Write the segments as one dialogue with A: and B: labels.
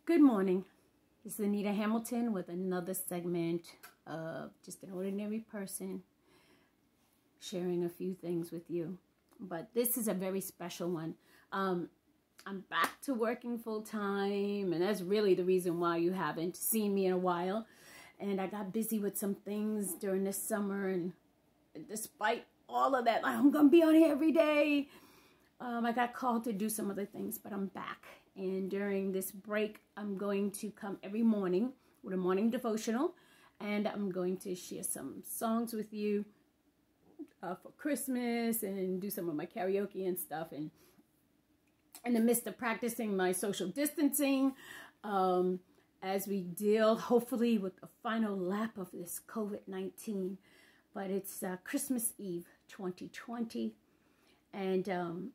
A: Good morning. This is Anita Hamilton with another segment of just an ordinary person sharing a few things with you. But this is a very special one. I'm back to working full time, and that's really the reason why you haven't seen me in a while. And I got busy with some things during this summer, and despite all of that, I'm going to be on here every day. I got called to do some other things, but I'm back. And during this break, I'm going to come every morning with a morning devotional. And I'm going to share some songs with you for Christmas and do some of my karaoke and stuff. And in the midst of practicing my social distancing, as we deal, hopefully, with the final lap of this COVID-19. But it's Christmas Eve 2020. And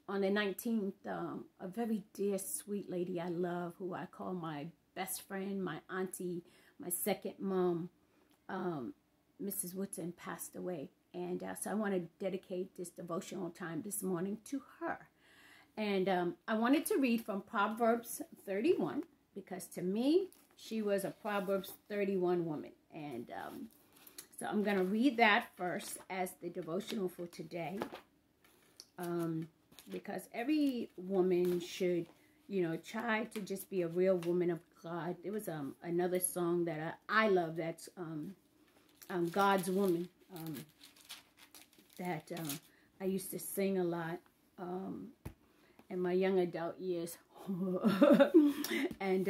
A: on the 19th, a very dear, sweet lady I love, who I call my best friend, my auntie, my second mom, Mrs. Woodson, passed away. And so I want to dedicate this devotional time this morning to her. And I wanted to read from Proverbs 31, because to me, she was a Proverbs 31 woman. And so I'm going to read that first as the devotional for today. Because every woman should, try to just be a real woman of God. There was another song that I love that's God's Woman, that I used to sing a lot in my young adult years. And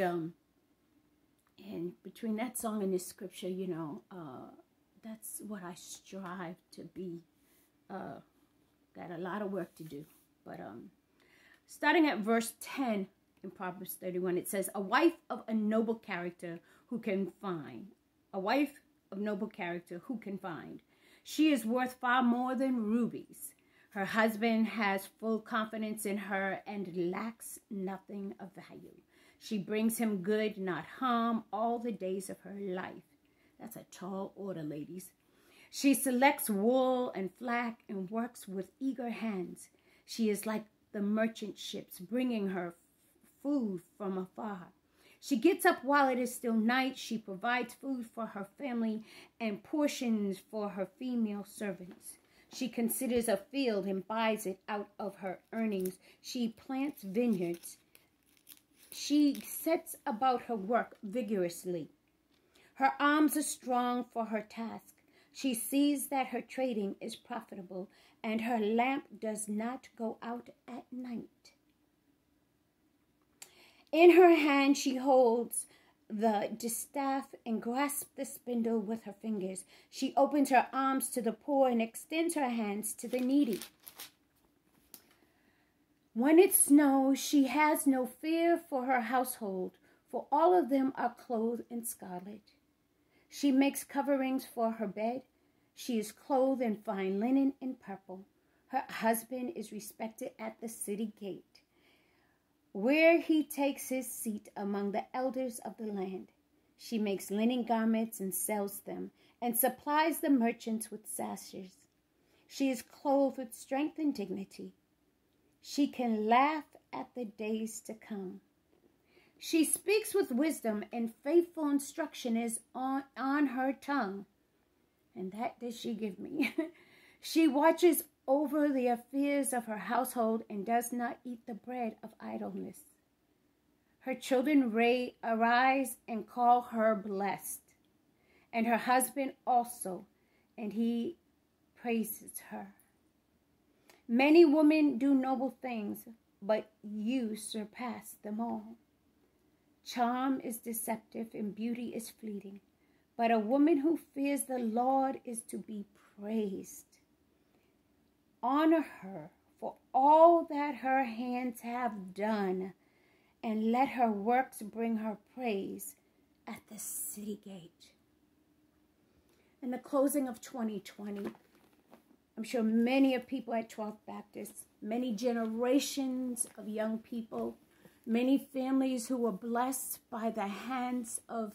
A: between that song and this scripture, that's what I strive to be. Got a lot of work to do. But starting at verse 10 in Proverbs 31, it says, a wife of a noble character who can find. A wife of noble character who can find. She is worth far more than rubies. Her husband has full confidence in her and lacks nothing of value. She brings him good, not harm, all the days of her life. That's a tall order, ladies. She selects wool and flax and works with eager hands. She is like the merchant ships bringing her food from afar. She gets up while it is still night. She provides food for her family and portions for her female servants. She considers a field and buys it out of her earnings. She plants vineyards. She sets about her work vigorously. Her arms are strong for her task. She sees that her trading is profitable, and her lamp does not go out at night. In her hand she holds the distaff and grasps the spindle with her fingers. She opens her arms to the poor and extends her hands to the needy. When it snows, she has no fear for her household, for all of them are clothed in scarlet. She makes coverings for her bed. She is clothed in fine linen and purple. Her husband is respected at the city gate, where he takes his seat among the elders of the land. She makes linen garments and sells them, and supplies the merchants with sashes. She is clothed with strength and dignity. She can laugh at the days to come. She speaks with wisdom, and faithful instruction is on her tongue. And that did she give me. She watches over the affairs of her household and does not eat the bread of idleness. Her children arise and call her blessed, and her husband also, and he praises her. Many women do noble things, but you surpass them all. Charm is deceptive and beauty is fleeting, but a woman who fears the Lord is to be praised. Honor her for all that her hands have done, and let her works bring her praise at the city gate. In the closing of 2020, I'm sure many of people at 12th Baptist, many generations of young people, many families who were blessed by the hands of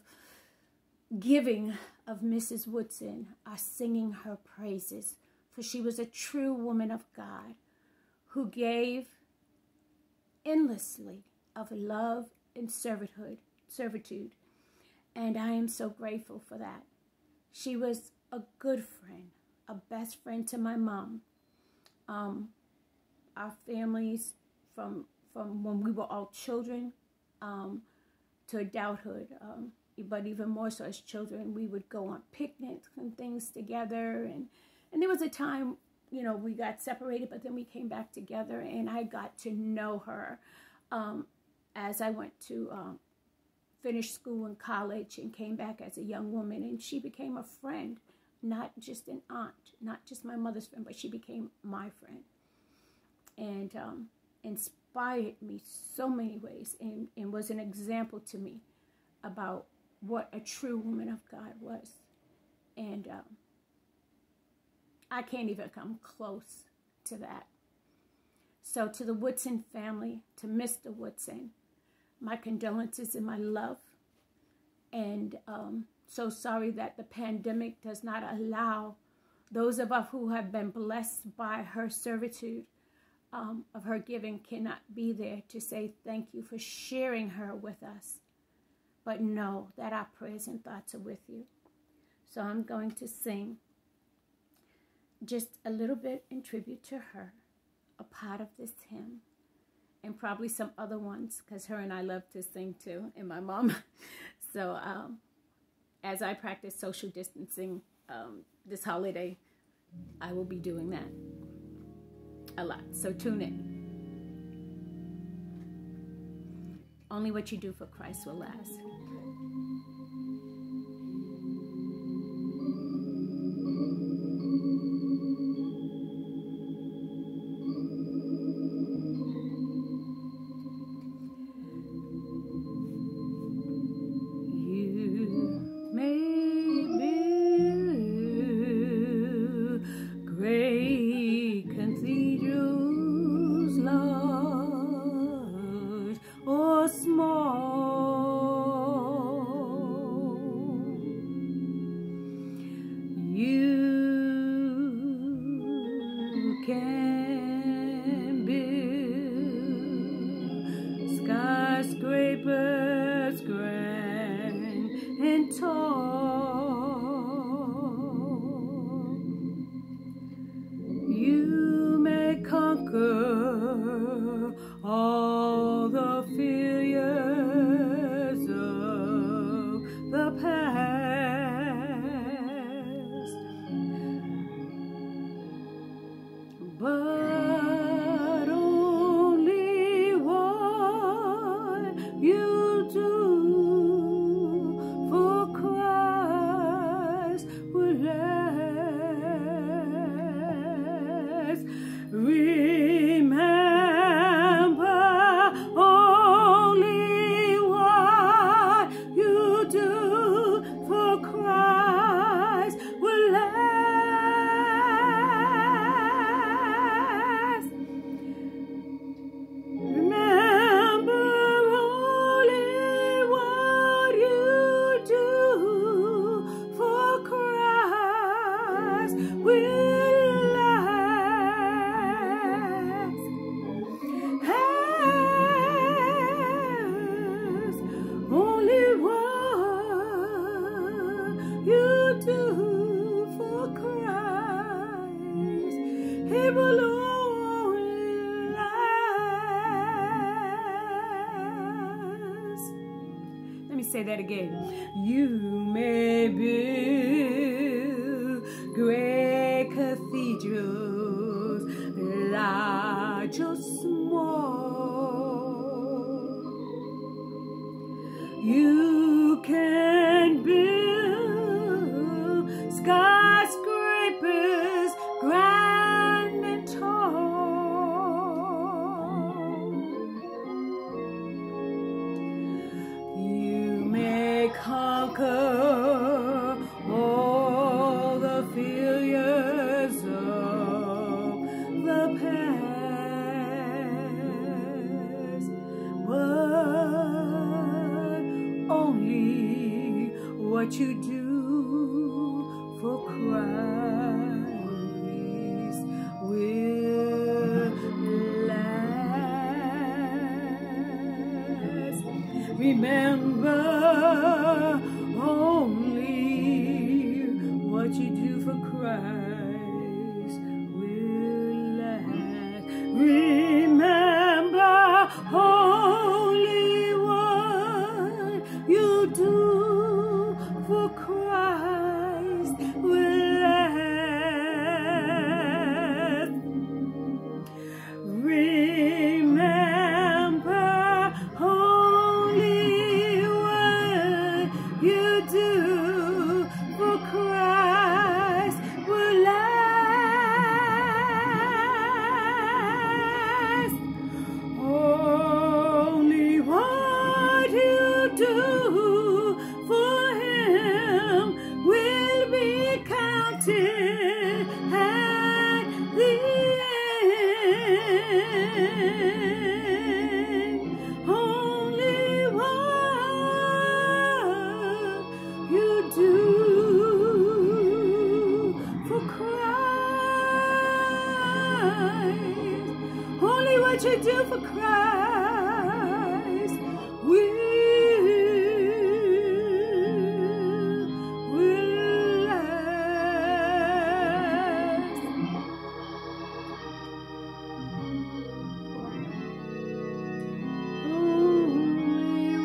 A: giving of Mrs. Woodson are singing her praises, for she was a true woman of God who gave endlessly of love in servitude. And I am so grateful for that. She was a good friend, a best friend to my mom. Our families from when we were all children to adulthood, but even more so as children, we would go on picnics and things together. And there was a time, you know, we got separated, but then we came back together, and I got to know her as I went to finish school and college and came back as a young woman, and she became a friend, not just an aunt, not just my mother's friend, but she became my friend, and inspired me so many ways, and was an example to me about what a true woman of God was. And I can't even come close to that. So to the Woodson family, to Mr. Woodson, my condolences and my love. And so sorry that the pandemic does not allow those of us who have been blessed by her servitude of her giving cannot be there to say thank you for sharing her with us. But know that our prayers and thoughts are with you. So I'm going to sing just a little bit in tribute to her, a part of this hymn, and probably some other ones, because her and I love to sing too, and my mom. So as I practice social distancing this holiday, I will be doing that a lot. So tune in. Only what you do for Christ will last.
B: Skyscrapers grand and tall, you may conquer all the failures of the past, but only what you do for Christ will last. Remember, only what you do for Christ will last. Remember, only what you do for Christ will last. Has only what you do for Christ, it will only last. Let me say that again. You may build great cathedrals, large or small. You can build skyscrapers grand and tall. You may conquer all the failures of the past, but only what you do for Christ will last. Remember only what you do for Christ will last. Remember only what you do for Christ will last. Remember only what you do for Christ will last. Only what you do for Him will be counted at the end. Only what you do for Christ, only what you do for Christ will last. Only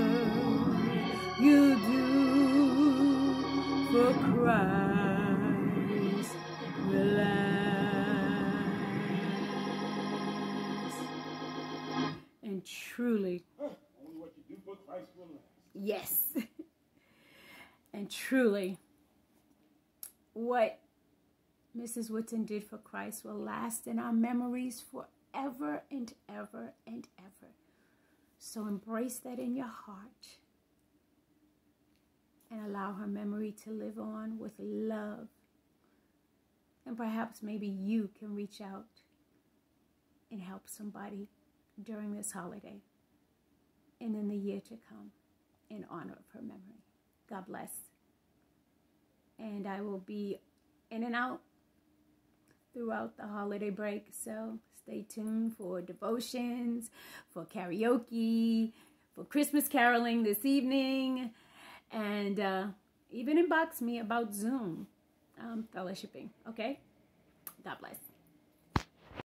B: what you do for Christ will last. And truly,
C: Only what you do for Christ will last.
B: yes. And truly, what Mrs. Woodson did for Christ will last in our memories forever and ever and ever. So embrace that in your heart and allow her memory to live on with love. And perhaps maybe you can reach out and help somebody during this holiday and in the year to come in honor of her memory. God bless. And I will be in and out throughout the holiday break, so stay tuned for devotions, for karaoke, for Christmas caroling this evening, and even inbox me about Zoom fellowshipping, okay? God bless.